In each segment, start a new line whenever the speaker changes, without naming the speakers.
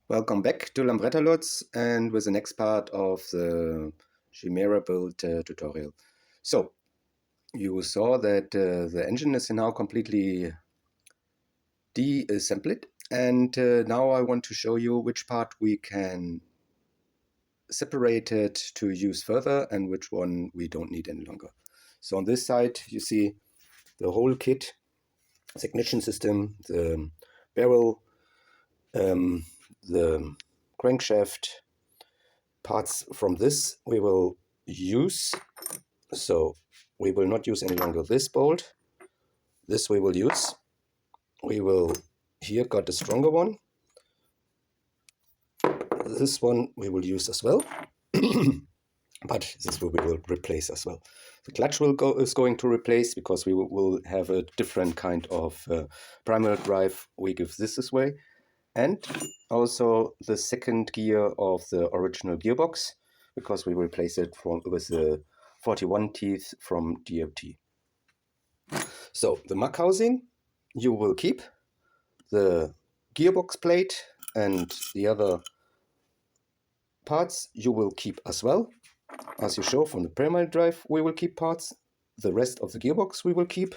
Welcome back to Lambretta-Lutz and with the next part of the Chimera build tutorial. So, you saw that the engine is now completely de-assembled, and now I want to show you which part we can separate it to use further and which one we don't need any longer. So on this side you see the whole kit, the ignition system, the barrel, the crankshaft. Parts from this we will use, so we will not use any longer this bolt. This we will use. We will here got a stronger one. This one we will use as well, but this we will replace as well. The clutch is going to replace because we will have a different kind of primary drive. We give this way, and also the second gear of the original gearbox, because we replace it with the 41 teeth from DOT. So the mug housing you will keep, the gearbox plate and the other parts you will keep as well. As you show from the primary drive, we will keep parts. The rest of the gearbox we will keep.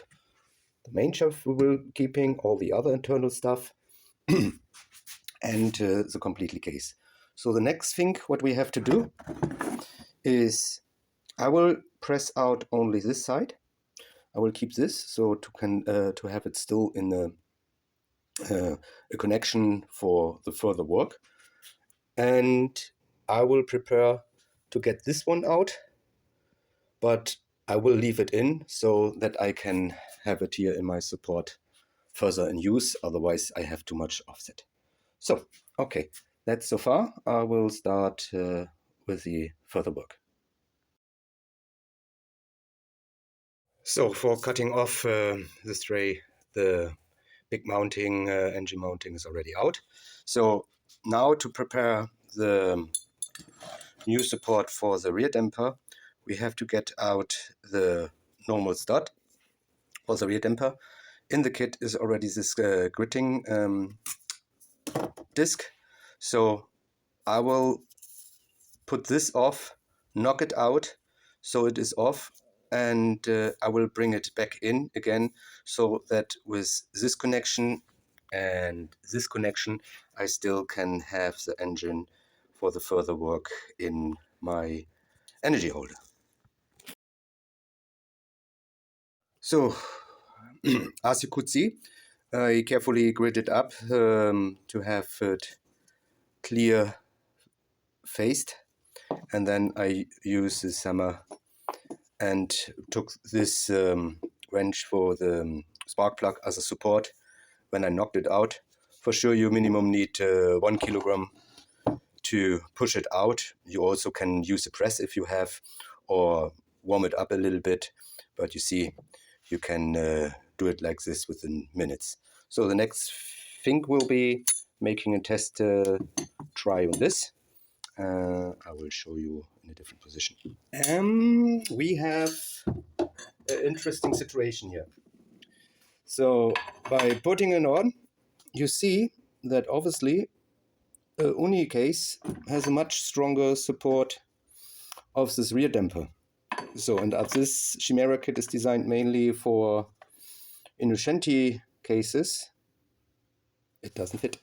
The main shaft we will keeping, all the other internal stuff, and the completely case. So the next thing what we have to do is I will press out only this side. I will keep this so to have it still in a connection for the further work, and I will prepare to get this one out, but I will leave it in so that I can have it here in my support further in use, otherwise I have too much offset. So, okay, that's so far. I will start with the further work. So for cutting off this tray, the big mounting, engine mounting is already out. So now to prepare the new support for the rear damper, we have to get out the normal stud for the rear damper. In the kit is already this gritting disc. So I will put this off, knock it out so it is off, and I will bring it back in again so that with this connection and this connection I still can have the engine for the further work in my energy holder. So as you could see, I carefully gridded up to have it clear faced, and then I used this hammer and took this wrench for the spark plug as a support. When I knocked it out, for sure you minimum need 1 kilogram to push it out. You also can use a press if you have, or warm it up a little bit, but you see you can do it like this within minutes. So the next thing will be making a test try on this. I will show you in a different position. We have an interesting situation here. So by putting it on, you see that obviously a Uni case has a much stronger support of this rear damper. So, and as this Chimera kit is designed mainly for Innocenti cases, it doesn't fit.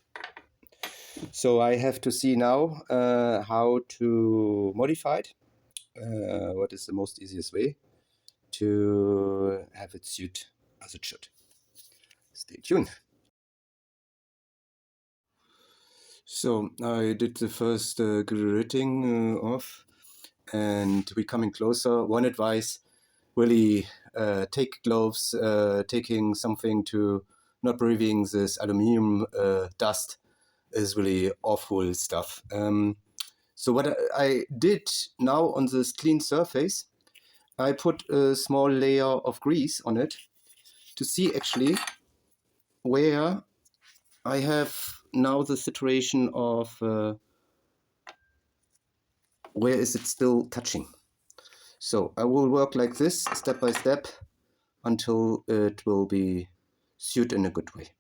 So I have to see now how to modify it. What is the most easiest way to have it suit as it should. Stay tuned. So I did the first gritting off, and we're coming closer. One advice: really take gloves, taking something to not breathing this aluminum dust is really awful stuff. So what I did now on this clean surface, I put a small layer of grease on it to see actually where I have now the situation of where is it still touching. So I will work like this step by step until it will be suited in a good way.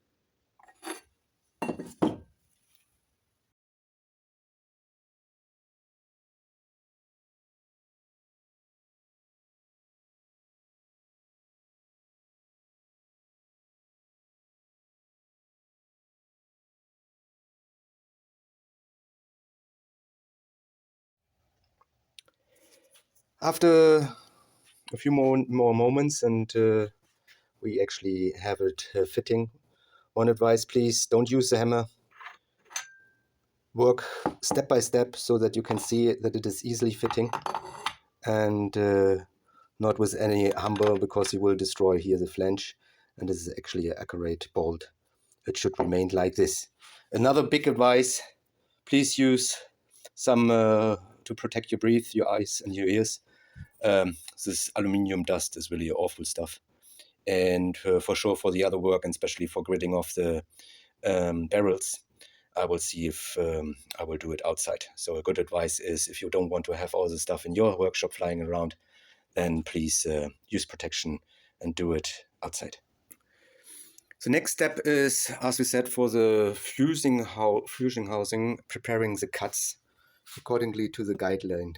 After a few more moments and we actually have it fitting. One advice, please don't use the hammer. Work step by step so that you can see that it is easily fitting, and not with any hammer, because you will destroy here the flange, and this is actually an accurate bolt. It should remain like this. Another big advice, please use some to protect your breath, your eyes and your ears. This aluminium dust is really awful stuff, and for sure for the other work, and especially for gridding off the barrels, I will see if I will do it outside. So a good advice is, if you don't want to have all the stuff in your workshop flying around, then please use protection and do it outside. The next step is, as we said, for the fusing housing, preparing the cuts accordingly to the guideline.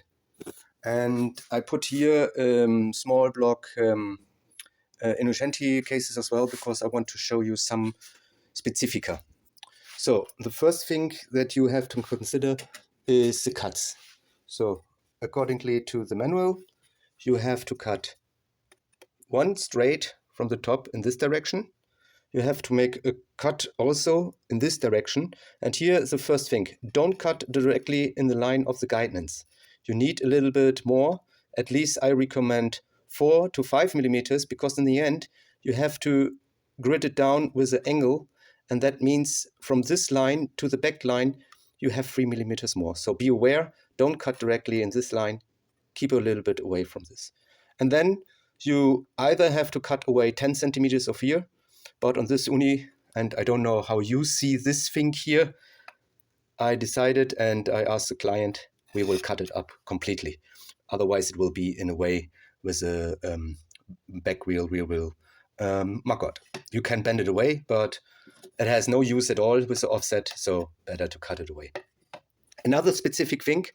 And I put here small block innocenti cases as well, because I want to show you some specifica. So the first thing that you have to consider is the cuts. So accordingly to the manual, you have to cut one straight from the top in this direction. You have to make a cut also in this direction. And here is the first thing: don't cut directly in the line of the guidance. You need a little bit more. At least I recommend 4 to 5 millimeters, because in the end you have to grid it down with the angle, and that means from this line to the back line you have 3 millimeters more. So be aware, don't cut directly in this line, keep a little bit away from this. And then you either have to cut away 10 centimeters of here, but on this uni, and I don't know how you see this thing here, I decided and I asked the client, we will cut it up completely. Otherwise it will be in a way with a back wheel, rear wheel maggot. You can bend it away, but it has no use at all with the offset, so better to cut it away. Another specific thing,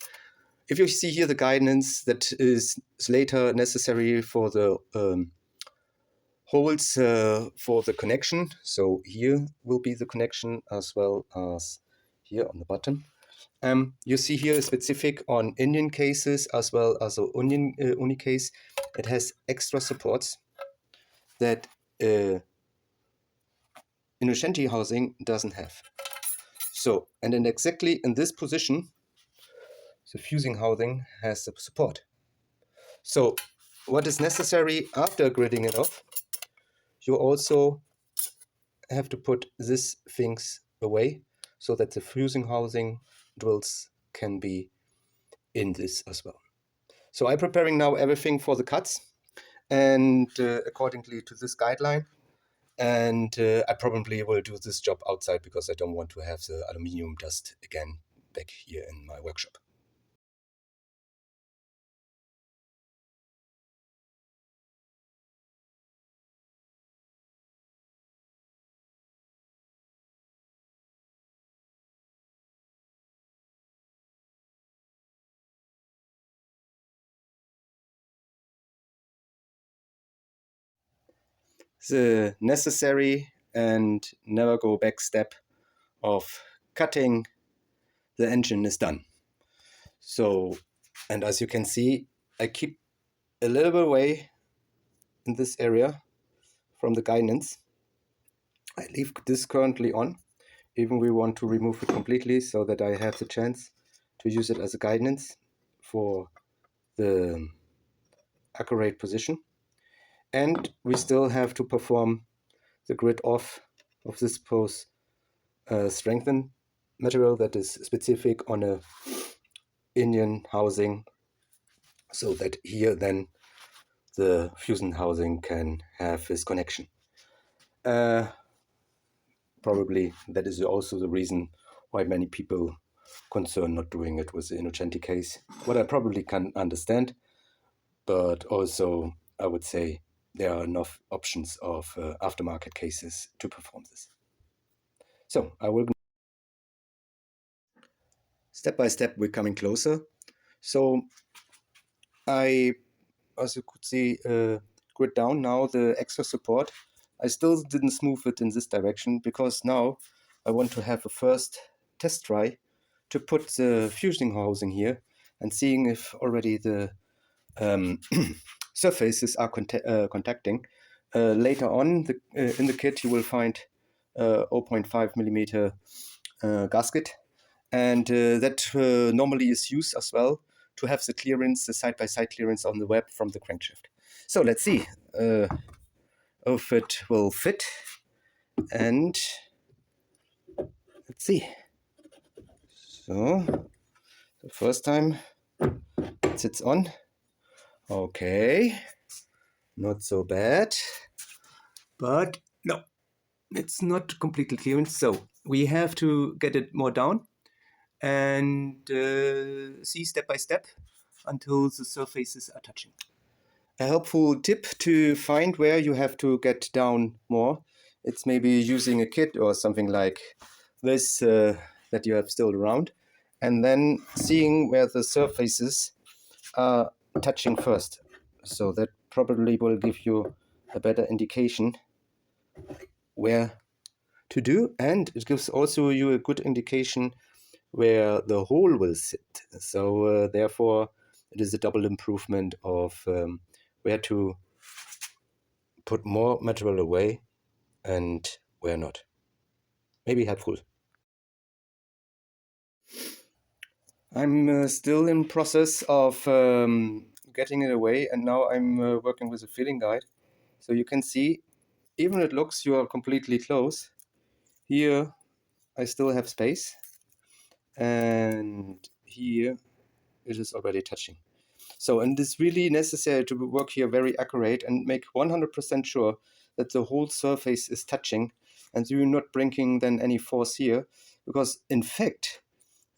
if you see here the guidance that is later necessary for the holes for the connection. So here will be the connection, as well as here on the bottom. You see here a specific on Indian cases as well as a uni case. It has extra supports that innocenti housing doesn't have. So, and then exactly in this position, the fusing housing has the support. So what is necessary after gridding it off, you also have to put these things away so that the fusing housing drills can be in this as well. So I'm preparing now everything for the cuts, and accordingly to this guideline. And I probably will do this job outside, because I don't want to have the aluminium dust again back here in my workshop. The necessary and never go back step of cutting the engine is done. So, and as you can see, I keep a little bit away in this area from the guidance. I leave this currently on, even we want to remove it completely, so that I have the chance to use it as a guidance for the accurate position. And we still have to perform the grid off of this pose strengthened material that is specific on a Indian housing, so that here then the fusion housing can have this connection. Probably that is also the reason why many people concern not doing it with the innocenti case. What I probably can understand, but also I would say there are enough options of aftermarket cases to perform this. So I will step by step, we're coming closer. So I, as you could see, grid down now the extra support. I still didn't smooth it in this direction, because now I want to have a first test try to put the fusing housing here and seeing if already the surfaces are contacting. Later on in the kit you will find 0.5 millimeter gasket, and that normally is used as well to have the clearance, the side-by-side clearance on the web from the crankshaft. So let's see if it will fit, and let's see. So the first time it sits on. Okay, not so bad, but no, it's not completely clear. So we have to get it more down and see step by step until the surfaces are touching. A helpful tip to find where you have to get down more, it's maybe using a kit or something like this that you have still around, and then seeing where the surfaces are touching first. So that probably will give you a better indication where to do, and it gives also you a good indication where the hole will sit. So therefore it is a double improvement of where to put more material away and where not. Maybe helpful. I'm still in process of getting it away, and now I'm working with a feeling guide. So you can see, even it looks you are completely close, here I still have space, and here it is already touching. So, and it's really necessary to work here very accurate and make 100% sure that the whole surface is touching, and you're not bringing then any force here, because in fact,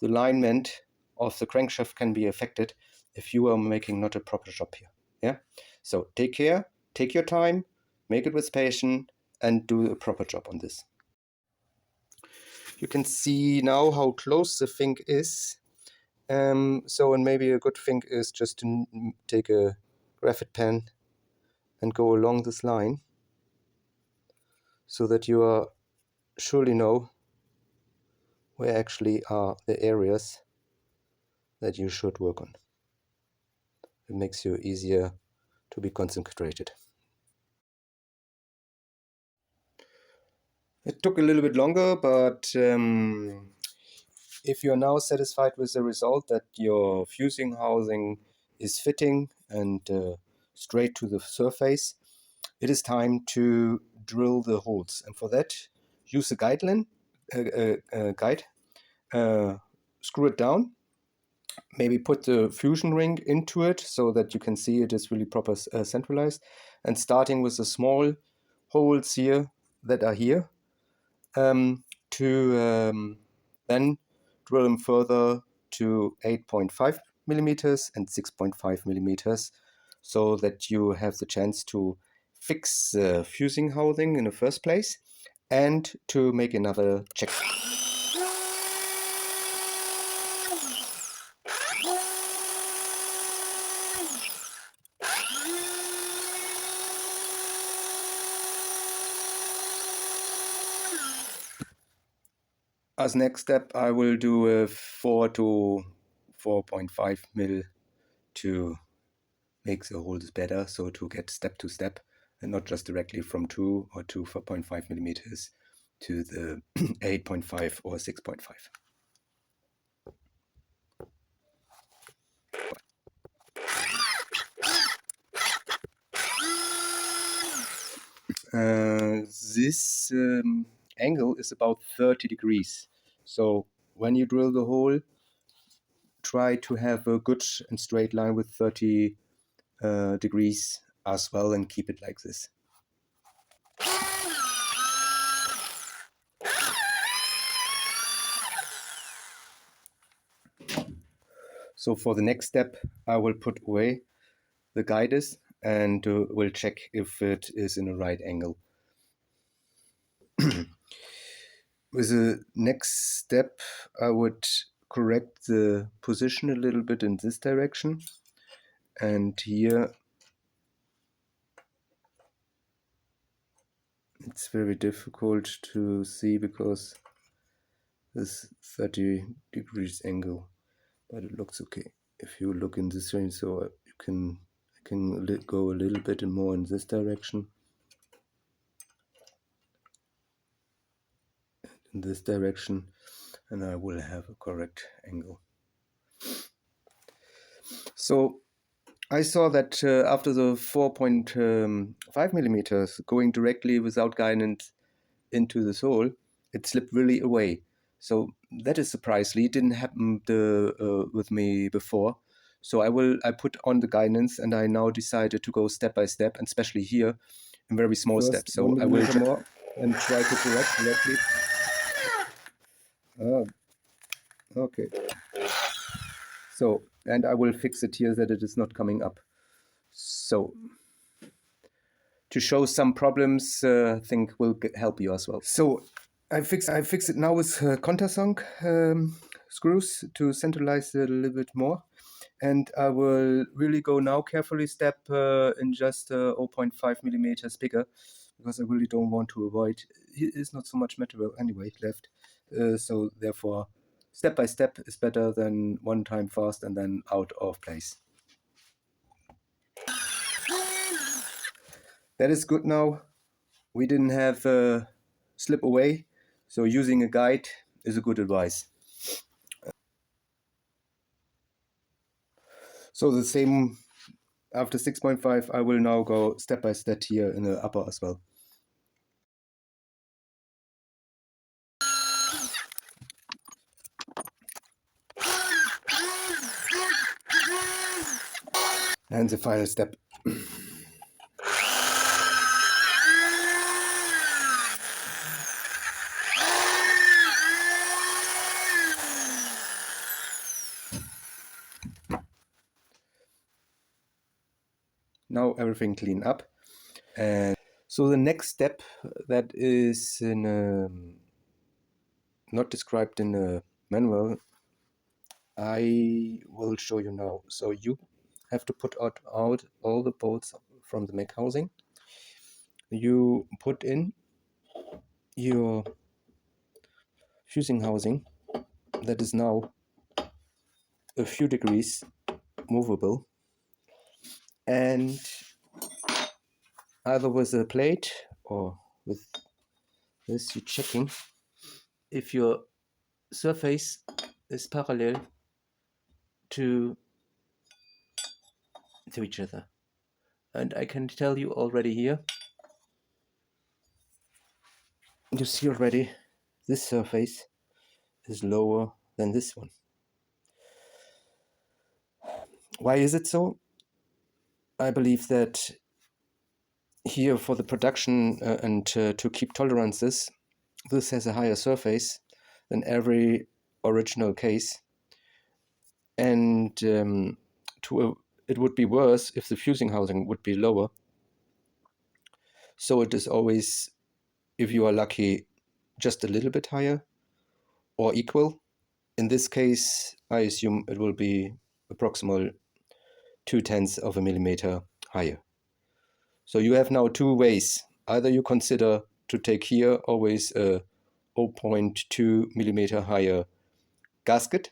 the alignment of the crankshaft can be affected if you are making not a proper job here. Yeah. So take care, take your time, make it with patience, and do a proper job on this. You can see now how close the thing is. So, and maybe a good thing is just to take a graphite pen and go along this line so that you are surely know where actually are the areas that you should work on. It makes you easier to be concentrated. It took a little bit longer, but if you're now satisfied with the result that your fusing housing is fitting and straight to the surface, it is time to drill the holes. And for that, use a guide, screw it down, maybe put the fusion ring into it so that you can see it is really proper centralized, and starting with the small holes here that are here, to then drill them further to 8.5 millimeters and 6.5 millimeters, so that you have the chance to fix the fusing housing in the first place and to make another check. As next step, I will do a 4 to 4.5 mil to make the holes better, so to get step to step and not just directly from 2 or to 4.5 millimeters to the 8.5 or 6.5. This angle is about 30 degrees. So when you drill the hole, try to have a good and straight line with 30 degrees as well, and keep it like this. So for the next step, I will put away the guides and will check if it is in the right angle. With the next step, I would correct the position a little bit in this direction, and here it's very difficult to see because this 30 degrees angle, but it looks okay if you look in this range, so you can can go a little bit more in this direction, in this direction, and I will have a correct angle. So I saw that after the 4.5 millimeters going directly without guidance into the sole, it slipped really away. So that is surprisingly, it didn't happen with me before. So I put on the guidance, and I now decided to go step by step, and especially here in very small steps. So I will more and try to correct correctly. Okay. So, and I will fix it here that it is not coming up. So to show some problems, I think will help you as well. So I fix it now with countersunk screws to centralize it a little bit more. And I will really go now carefully step in just 0.5 millimeters bigger, because I really don't want to avoid, here is not so much material anyway left. So therefore, step by step is better than one time fast and then out of place. That is good now. We didn't have slip away, so using a guide is a good advice. So the same after 6.5, I will now go step by step here in the upper as well. And the final step. Now everything clean up. And so the next step that is not described in the manual, I will show you now. So you have to put out all the bolts from the mech housing. You put in your fusing housing that is now a few degrees movable, and either with a plate or with this, you're checking if your surface is parallel to each other. And I can tell you already here, you see already this surface is lower than this one. Why is it so? I believe that here for the production and to keep tolerances, this has a higher surface than every original case, and it would be worse if the fusing housing would be lower. So it is always, if you are lucky, just a little bit higher or equal. In this case, I assume it will be approximately 0.2 of a millimeter higher. So you have now two ways. Either you consider to take here always a 0.2 millimeter higher gasket,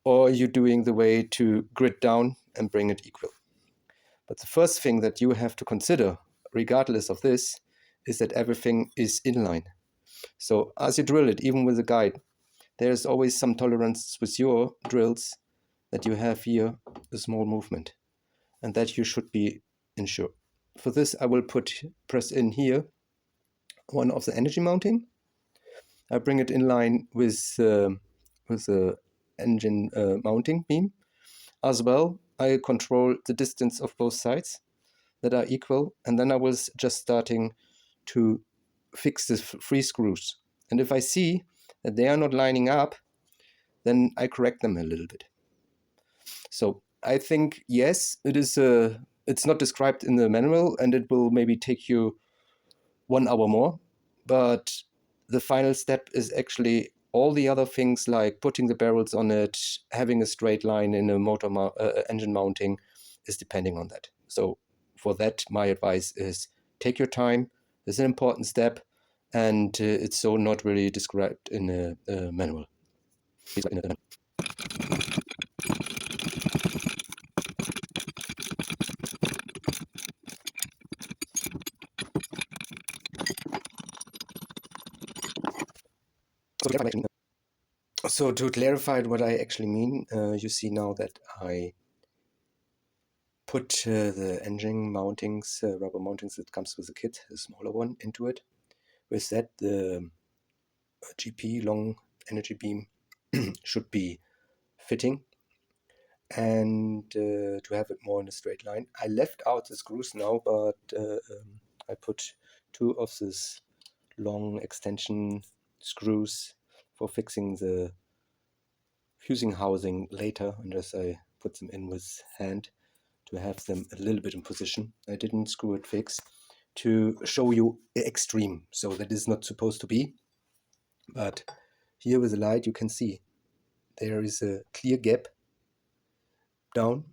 or you're doing the way to grid down and bring it equal. But the first thing that you have to consider, regardless of this, is that everything is inline. So as you drill it, even with a guide, there's always some tolerance with your drills that you have here a small movement, and that you should be ensured. For this, I will press in here one of the energy mounting. I bring it in line with the engine mounting beam. As well, I control the distance of both sides that are equal, and then I was just starting to fix the free screws. And if I see that they are not lining up, then I correct them a little bit. So I think, yes, it's not described in the manual, and it will maybe take you 1 hour more, but the final step is actually all the other things like putting the barrels on it, having a straight line in a motor engine mounting is depending on that. So for that, my advice is take your time. It's an important step, and it's so not really described in a manual. So to clarify what I actually mean, you see now that I put the engine mountings, rubber mountings that comes with the kit, a smaller one, into it. With that, the GP, long energy beam, should be fitting, and to have it more in a straight line. I left out the screws now, but I put two of these long extension screws for fixing the fusing housing later, and as I put them in with hand to have them a little bit in position. I didn't screw it fixed to show you extreme, so that is not supposed to be. But here with the light you can see there is a clear gap down,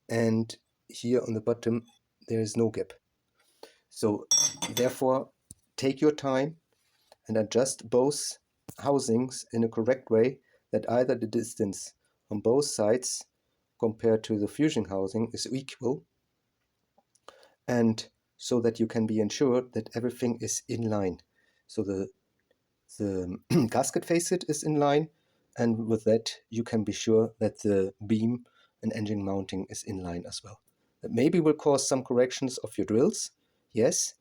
and here on the bottom there is no gap. So therefore take your time and adjust both housings in a correct way, that either the distance on both sides compared to the fusing housing is equal, and so that you can be ensured that everything is in line. So the gasket facet is in line, and with that you can be sure that the beam and engine mounting is in line as well. That maybe will cause some corrections of your drills, yes,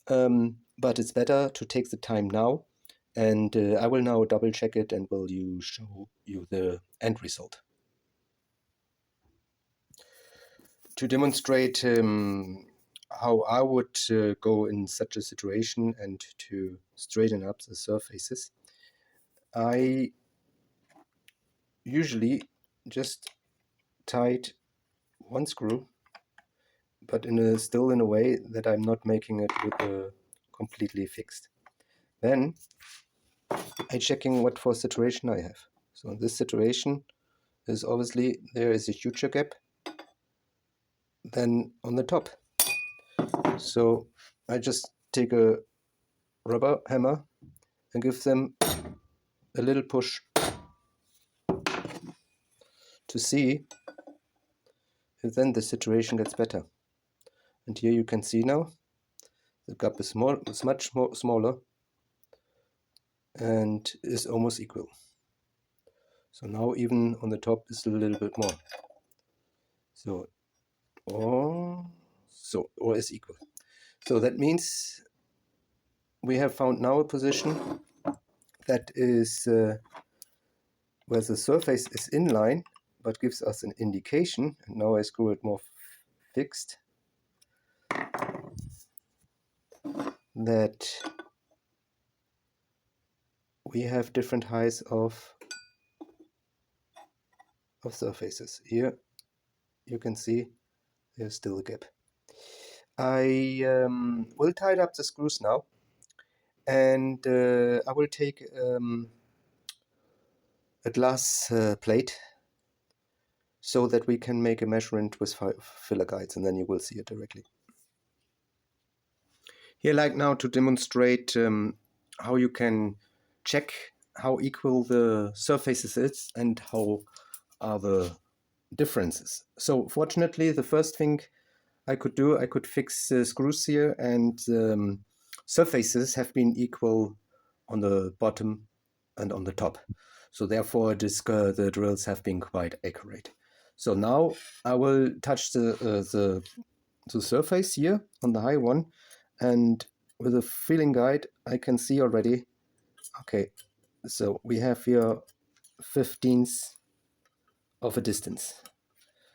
but it's better to take the time now, and I will now double check it and will show you the end result. To demonstrate how I would go in such a situation and to straighten up the surfaces, I usually just tied one screw, but still in a way that I'm not making it with completely fixed. Then I'm checking what for situation I have. So in this situation is obviously there is a huger gap than on the top. So I just take a rubber hammer and give them a little push to see if then the situation gets better. And here you can see now the gap is much smaller and is almost equal. So now even on the top is a little bit more. So or is equal. So that means we have found now a position that is where the surface is in line, but gives us an indication. And now I screw it more fixed, that we have different heights of surfaces. Here you can see there's still a gap. I will tie up the screws now, and I will take a glass plate so that we can make a measurement with filler guides, and then you will see it directly. Here I like now to demonstrate how you can check how equal the surfaces is and how are the differences. So fortunately, the first thing I could do, I could fix screws here, and surfaces have been equal on the bottom and on the top. So therefore the drills have been quite accurate. So now I will touch the surface here on the high one, and with a feeling guide I can see already, okay, so we have here 15ths of a distance.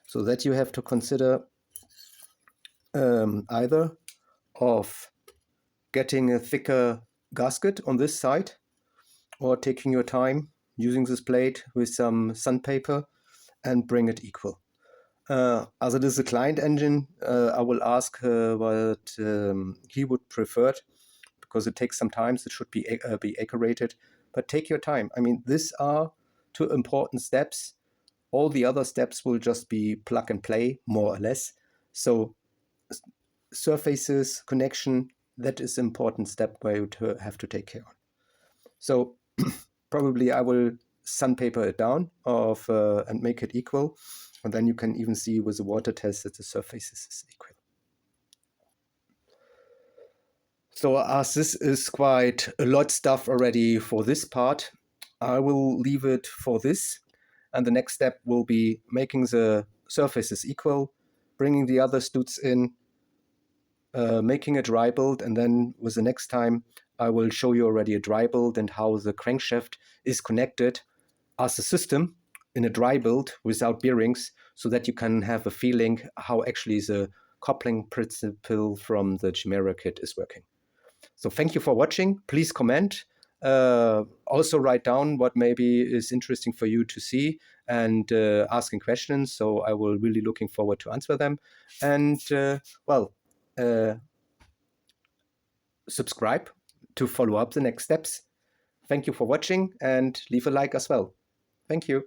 So that you have to consider either of getting a thicker gasket on this side, or taking your time using this plate with some sandpaper and bring it equal. As it is a client engine, I will ask what he would prefer, because it takes some time. So it should be accurate, but take your time. I mean, these are two important steps. All the other steps will just be plug and play, more or less. So surfaces, connection, that is important step where you have to take care of. So probably I will sandpaper it down and make it equal, and then you can even see with the water test that the surfaces is equal. So as this is quite a lot stuff already for this part, I will leave it for this. And the next step will be making the surfaces equal, bringing the other studs in, making a dry build, and then with the next time I will show you already a dry build and how the crankshaft is connected as a system in a dry build without bearings, so that you can have a feeling how actually the coupling principle from the Chimera kit is working. So thank you for watching. Please comment. Also write down what maybe is interesting for you to see, and asking questions. So I will really looking forward to answer them. And subscribe to follow up the next steps. Thank you for watching, and leave a like as well. Thank you.